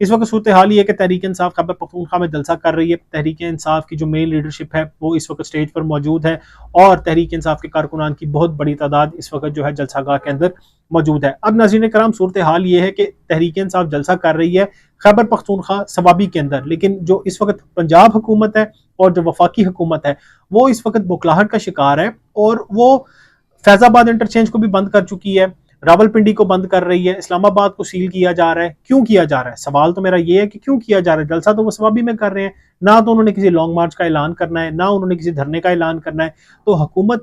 اس وقت صورتحال یہ ہے کہ تحریک انصاف خیبر پختونخوا میں جلسہ کر رہی ہے. تحریک انصاف کی جو مین لیڈرشپ ہے وہ اس وقت اسٹیج پر موجود ہے اور تحریک انصاف کے کارکنان کی بہت بڑی تعداد اس وقت جو ہے جلسہ گاہ کے اندر موجود ہے. اب ناظرین کرام صورتحال یہ ہے کہ تحریک انصاف جلسہ کر رہی ہے خیبر پختونخوا صوابی کے اندر، لیکن جو اس وقت پنجاب حکومت ہے اور جو وفاقی حکومت ہے وہ اس وقت بوکھلاہٹ کا شکار ہے اور وہ فیض آباد انٹرچینج کو بھی بند کر چکی ہے، راولپنڈی کو بند کر رہی ہے، اسلام آباد کو سیل کیا جا رہا ہے. کیوں کیا جا رہا ہے؟ سوال تو میرا یہ ہے کہ کیوں کیا جا رہا ہے؟ جلسہ تو وہ صوابی میں کر رہے ہیں، نہ تو انہوں نے کسی لانگ مارچ کا اعلان کرنا ہے، نہ انہوں نے کسی دھرنے کا اعلان کرنا ہے. تو حکومت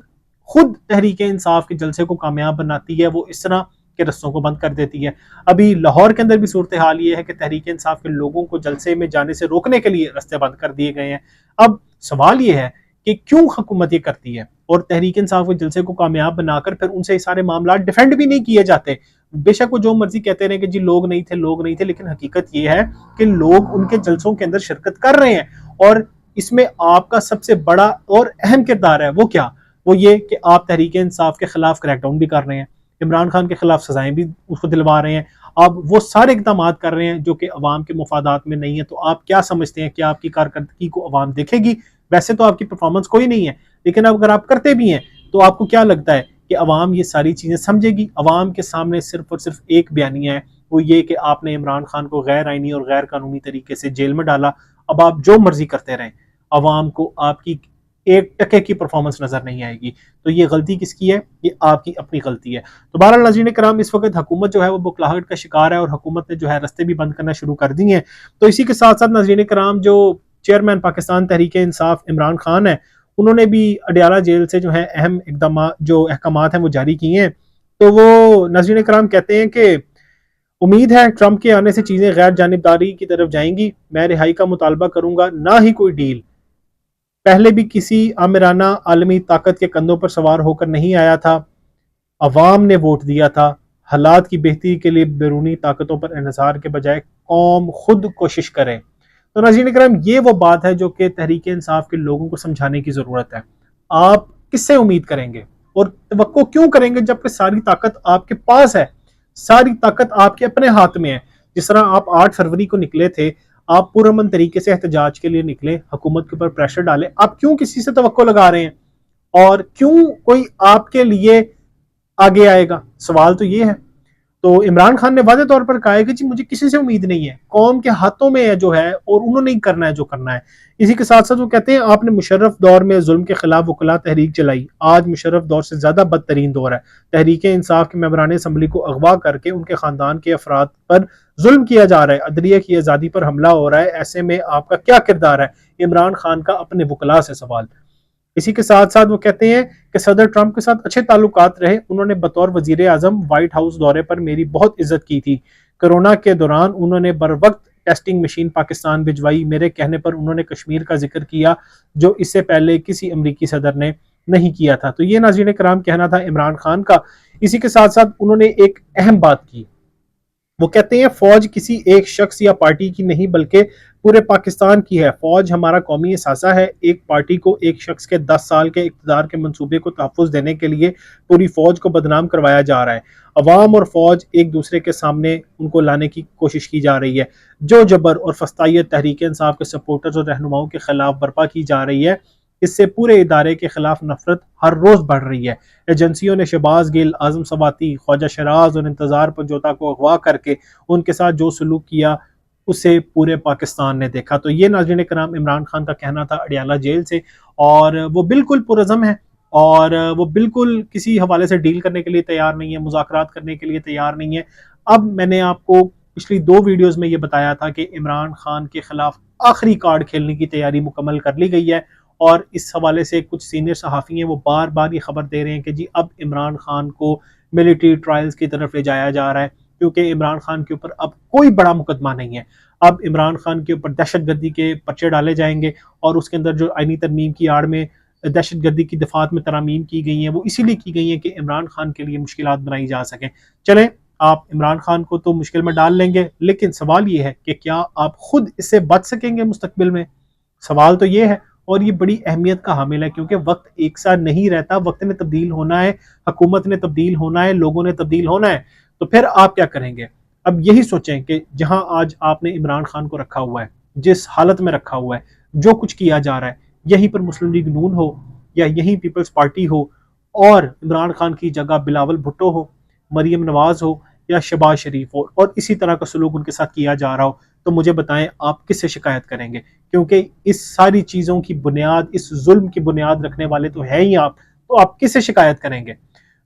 خود تحریک انصاف کے جلسے کو کامیاب بناتی ہے، وہ اس طرح کے رستوں کو بند کر دیتی ہے. ابھی لاہور کے اندر بھی صورتحال یہ ہے کہ تحریک انصاف کے لوگوں کو جلسے میں جانے سے روکنے کے لیے رستے بند کر دیے گئے ہیں. اب سوال یہ ہے کہ کیوں حکومت یہ کرتی ہے اور تحریک انصاف کے جلسے کو کامیاب بنا کر پھر ان سے یہ سارے معاملات ڈیفینڈ بھی نہیں کیے جاتے. بے شک وہ جو مرضی کہتے رہے کہ جی لوگ نہیں تھے، لیکن حقیقت یہ ہے کہ لوگ ان کے جلسوں کے اندر شرکت کر رہے ہیں اور اس میں آپ کا سب سے بڑا اور اہم کردار ہے. وہ کیا؟ وہ یہ کہ آپ تحریک انصاف کے خلاف کریک ڈاؤن بھی کر رہے ہیں، عمران خان کے خلاف سزائیں بھی اس کو دلوا رہے ہیں، آپ وہ سارے اقدامات کر رہے ہیں جو کہ عوام کے مفادات میں نہیں ہیں. تو آپ کیا سمجھتے ہیں کہ آپ کی کارکردگی کو عوام دیکھے گی؟ ویسے تو آپ کی پرفارمنس کوئی نہیں ہے، لیکن اگر آپ کرتے بھی ہیں تو آپ کو کیا لگتا ہے کہ عوام یہ ساری چیزیں سمجھے گی؟ عوام کے سامنے صرف اور صرف ایک بیانیہ ہے، وہ یہ کہ آپ نے عمران خان کو غیر آئینی اور غیر قانونی طریقے سے جیل میں ڈالا. اب آپ جو مرضی کرتے رہیں، عوام کو آپ کی ایک ٹکے کی پرفارمنس نظر نہیں آئے گی. تو یہ غلطی کس کی ہے؟ یہ آپ کی اپنی غلطی ہے. تو بہرحال ناظرین کرام اس وقت حکومت جو ہے وہ بوکھلاہٹ کا شکار ہے اور حکومت نے جو ہے رستے بھی بند کرنا شروع کر دی ہیں. تو اسی کے ساتھ ساتھ ناظرین کرام جو چیئرمین پاکستان تحریک انصاف عمران خان ہے، انہوں نے بھی اڈیالہ جیل سے جو ہے اہم احکامات ہیں وہ جاری کیے ہیں. تو وہ ناظرین کرام کہتے ہیں کہ امید ہے ٹرمپ کے آنے سے چیزیں غیر جانبداری کی طرف جائیں گی، میں رہائی کا مطالبہ کروں گا، نہ ہی کوئی ڈیل. پہلے بھی کسی آمرانہ عالمی طاقت کے کندھوں پر سوار ہو کر نہیں آیا تھا، عوام نے ووٹ دیا تھا. حالات کی بہتری کے لیے بیرونی طاقتوں پر انحصار کے بجائے قوم خود کوشش کرے. تو ناظرین کرام یہ وہ بات ہے جو کہ تحریک انصاف کے لوگوں کو سمجھانے کی ضرورت ہے. آپ کس سے امید کریں گے اور توقع کیوں کریں گے جبکہ ساری طاقت آپ کے پاس ہے، ساری طاقت آپ کے اپنے ہاتھ میں ہے. جس طرح آپ 8 فروری کو نکلے تھے، آپ پرامن طریقے سے احتجاج کے لیے نکلے، حکومت کے اوپر پریشر ڈالے، آپ کیوں کسی سے توقع لگا رہے ہیں اور کیوں کوئی آپ کے لیے آگے آئے گا؟ سوال تو یہ ہے. تو عمران خان نے واضح طور پر کہا ہے کہ جی مجھے کسی سے امید نہیں ہے، قوم کے ہاتھوں میں ہے جو ہے اور انہوں نے کرنا ہے جو کرنا ہے. اسی کے ساتھ ساتھ وہ کہتے ہیں آپ نے مشرف دور میں ظلم کے خلاف وکلا تحریک چلائی، آج مشرف دور سے زیادہ بدترین دور ہے. تحریک انصاف کے ممبران اسمبلی کو اغوا کر کے ان کے خاندان کے افراد پر ظلم کیا جا رہا ہے، عدلیہ کی آزادی پر حملہ ہو رہا ہے. ایسے میں آپ کا کیا کردار ہے؟ عمران خان کا اپنے وکلا سے سوال. اسی کے ساتھ ساتھ وہ کہتے ہیں کہ صدر ٹرمپ کے ساتھ اچھے تعلقات رہے، انہوں نے بطور وزیر اعظم وائٹ ہاؤس دورے پر میری بہت عزت کی تھی. کرونا کے دوران انہوں نے بر وقت ٹیسٹنگ مشین پاکستان بھجوائی، میرے کہنے پر انہوں نے کشمیر کا ذکر کیا جو اس سے پہلے کسی امریکی صدر نے نہیں کیا تھا. تو یہ ناظرین کرام کہنا تھا عمران خان کا. اسی کے ساتھ ساتھ انہوں نے ایک اہم بات کی، وہ کہتے ہیں فوج کسی ایک شخص یا پارٹی کی نہیں بلکہ پورے پاکستان کی ہے. فوج ہمارا قومی اثاثہ ہے. ایک پارٹی کو ایک شخص کے 10 سال کے اقتدار کے منصوبے کو تحفظ دینے کے لیے پوری فوج کو بدنام کروایا جا رہا ہے. عوام اور فوج ایک دوسرے کے سامنے ان کو لانے کی کوشش کی جا رہی ہے. جو جبر اور فسطائیت تحریک انصاف کے سپورٹرز اور رہنماؤں کے خلاف برپا کی جا رہی ہے، اس سے پورے ادارے کے خلاف نفرت ہر روز بڑھ رہی ہے. ایجنسیوں نے شہباز گل، اعظم سواتی، خواجہ شراز اور انتظار پنجوتا کو اغوا کر کے ان کے ساتھ جو سلوک کیا اسے پورے پاکستان نے دیکھا. تو یہ ناظرین کرام عمران خان کا کہنا تھا اڈیالہ جیل سے، اور وہ بالکل پرعزم ہے اور وہ بالکل کسی حوالے سے ڈیل کرنے کے لیے تیار نہیں ہے، مذاکرات کرنے کے لیے تیار نہیں ہے. اب میں نے آپ کو پچھلی 2 ویڈیوز میں یہ بتایا تھا کہ عمران خان کے خلاف آخری کارڈ کھیلنے کی تیاری مکمل کر لی گئی ہے، اور اس حوالے سے کچھ سینئر صحافی ہیں وہ بار بار یہ خبر دے رہے ہیں کہ جی اب عمران خان کو ملٹری ٹرائلز کی طرف لے جایا جا رہا ہے، کیونکہ عمران خان کے اوپر اب کوئی بڑا مقدمہ نہیں ہے. اب عمران خان کے اوپر دہشت گردی کے پرچے ڈالے جائیں گے، اور اس کے اندر جو آئینی ترمیم کی آڑ میں دہشت گردی کی دفعات میں ترامیم کی گئی ہیں وہ اسی لیے کی گئی ہیں کہ عمران خان کے لیے مشکلات بنائی جا سکیں. چلیں آپ عمران خان کو تو مشکل میں ڈال لیں گے، لیکن سوال یہ ہے کہ کیا آپ خود اس سے بچ سکیں گے مستقبل میں؟ سوال تو یہ ہے، اور یہ بڑی اہمیت کا حامل ہے کیونکہ وقت ایک ساتھ نہیں رہتا، وقت نے تبدیل ہونا ہے، حکومت نے تبدیل ہونا ہے، لوگوں نے تبدیل ہونا ہے. تو پھر آپ کیا کریں گے؟ اب یہی سوچیں کہ جہاں آج آپ نے عمران خان کو رکھا ہوا ہے، جس حالت میں رکھا ہوا ہے، جو کچھ کیا جا رہا ہے، یہیں پر مسلم لیگ نون ہو یا یہیں پیپلز پارٹی ہو اور عمران خان کی جگہ بلاول بھٹو ہو، مریم نواز ہو یا شہباز شریف ہو، اور اسی طرح کا سلوک ان کے ساتھ کیا جا رہا ہو، تو مجھے بتائیں آپ کس سے شکایت کریں گے؟ کیونکہ اس ساری چیزوں کی بنیاد، اس ظلم کی بنیاد رکھنے والے تو ہیں ہی آپ، تو آپ کس سے شکایت کریں گے؟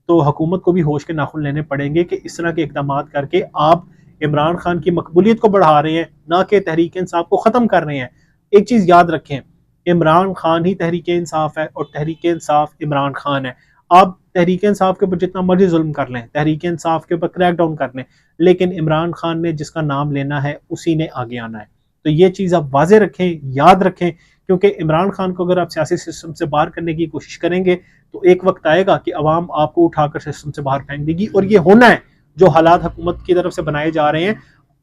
تو حکومت کو بھی ہوش کے ناخن لینے پڑیں گے کہ اس طرح کے اقدامات کر کے آپ عمران خان کی مقبولیت کو بڑھا رہے ہیں، نہ کہ تحریک انصاف کو ختم کر رہے ہیں۔ ایک چیز یاد رکھیں، عمران خان ہی تحریک انصاف ہے اور تحریک انصاف عمران خان ہے۔ آپ تحریک انصاف کے اوپر جتنا مرضی ظلم کر لیں، تحریک انصاف کے اوپر کریک ڈاؤن کر لیں، لیکن عمران خان نے جس کا نام لینا ہے اسی نے آگے آنا ہے۔ تو یہ چیز آپ واضح رکھیں، یاد رکھیں، کیونکہ عمران خان کو اگر آپ سیاسی سسٹم سے باہر کرنے کی کوشش کریں گے تو ایک وقت آئے گا کہ عوام آپ کو اٹھا کر سسٹم سے باہر پھینک دے گی، اور یہ ہونا ہے۔ جو حالات حکومت کی طرف سے بنائے جا رہے ہیں،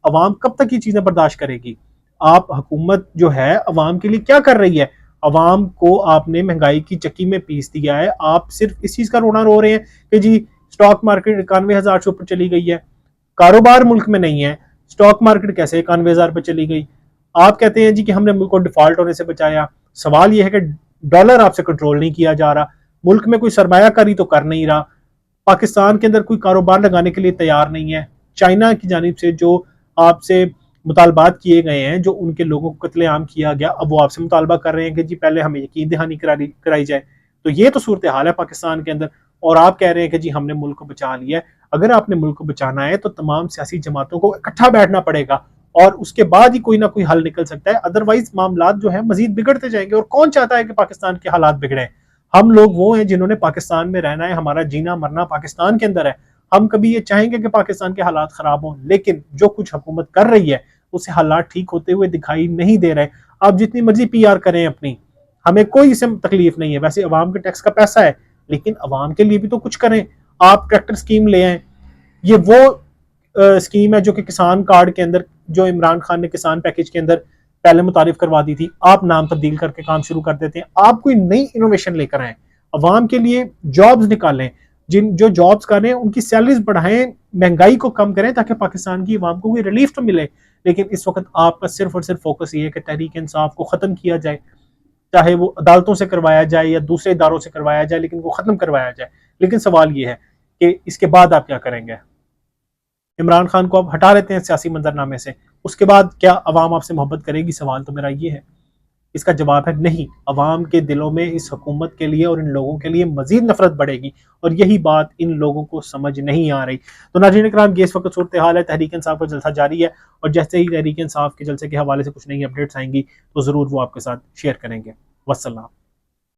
عوام کب تک یہ چیزیں برداشت کرے گی؟ آپ حکومت جو ہے عوام کے لیے کیا کر رہی ہے؟ عوام کو آپ نے مہنگائی کی چکی میں پیس دیا ہے۔ آپ صرف اس چیز کا رونا رو رہے ہیں کہ جی سٹاک مارکیٹ 91,000 سے اوپر چلی گئی ہے، کاروبار ملک میں نہیں ہے، سٹاک مارکیٹ کیسے 91,000 پہ چلی گئی؟ آپ کہتے ہیں جی کہ ہم نے ملک کو ڈیفالٹ ہونے سے بچایا۔ سوال یہ ہے کہ ڈالر آپ سے کنٹرول نہیں کیا جا رہا، ملک میں کوئی سرمایہ کاری تو کر نہیں رہا، پاکستان کے اندر کوئی کاروبار لگانے کے لیے تیار نہیں ہے۔ چائنا کی جانب سے جو آپ سے مطالبات کیے گئے ہیں، جو ان کے لوگوں کو قتل عام کیا گیا، اب وہ آپ سے مطالبہ کر رہے ہیں کہ جی پہلے ہمیں یقین دہانی کرائی جائے۔ تو یہ تو صورتحال ہے پاکستان کے اندر، اور آپ کہہ رہے ہیں کہ جی ہم نے ملک کو بچا لیا ہے۔ اگر آپ نے ملک کو بچانا ہے تو تمام سیاسی جماعتوں کو اکٹھا بیٹھنا پڑے گا، اور اس کے بعد ہی کوئی نہ کوئی حل نکل سکتا ہے، ادروائز معاملات جو ہیں مزید بگڑتے جائیں گے، اور کون چاہتا ہے کہ پاکستان کے حالات بگڑیں؟ ہم لوگ وہ ہیں جنہوں نے پاکستان میں رہنا ہے، ہمارا جینا مرنا پاکستان کے اندر ہے۔ ہم کبھی یہ چاہیں گے کہ پاکستان کے حالات خراب ہوں، لیکن جو کچھ حکومت کر رہی ہے اسے حالات ٹھیک ہوتے ہوئے دکھائی نہیں دے رہے۔ آپ جتنی مرضی پی آر کریں اپنی، ہمیں کوئی اس سے تکلیف نہیں ہے، ویسے عوام کے ٹیکس کا پیسہ ہے، لیکن عوام کے لیے بھی تو کچھ کریں۔ آپ ٹریکٹر سکیم لے آئیں، یہ وہ سکیم ہے جو کہ کسان کارڈ کے اندر، جو عمران خان نے کسان پیکج کے اندر پہلے متعارف کروا دی تھی، آپ نام تبدیل کر کے کام شروع کر دیتے ہیں۔ آپ کوئی نئی انوویشن لے کر آئیں، عوام کے لیے جابز نکالیں، جو جابز کر رہے ہیں ان کی سیلریز بڑھائیں، مہنگائی کو کم کریں تاکہ پاکستان کی عوام کو کوئی ریلیف تو ملے۔ لیکن اس وقت آپ کا صرف اور صرف فوکس یہ ہے کہ تحریک انصاف کو ختم کیا جائے، چاہے وہ عدالتوں سے کروایا جائے یا دوسرے اداروں سے کروایا جائے، لیکن وہ ختم کروایا جائے۔ لیکن سوال یہ ہے کہ اس کے بعد آپ کیا کریں گے؟ عمران خان کو آپ ہٹا لیتے ہیں سیاسی منظرنامے سے، اس کے بعد کیا عوام آپ سے محبت کرے گی؟ سوال تو میرا یہ ہے۔ اس کا جواب ہے نہیں۔ عوام کے دلوں میں اس حکومت کے لیے اور ان لوگوں کے لیے مزید نفرت بڑھے گی، اور یہی بات ان لوگوں کو سمجھ نہیں آ رہی۔ تو ناظرین اکرام، یہ اس وقت صورتحال ہے، تحریک انصاف کا جلسہ جاری ہے، اور جیسے ہی تحریک انصاف کے جلسے کے حوالے سے کچھ نئی اپڈیٹس آئیں گی تو ضرور وہ آپ کے ساتھ شیئر کریں گے۔ والسلام۔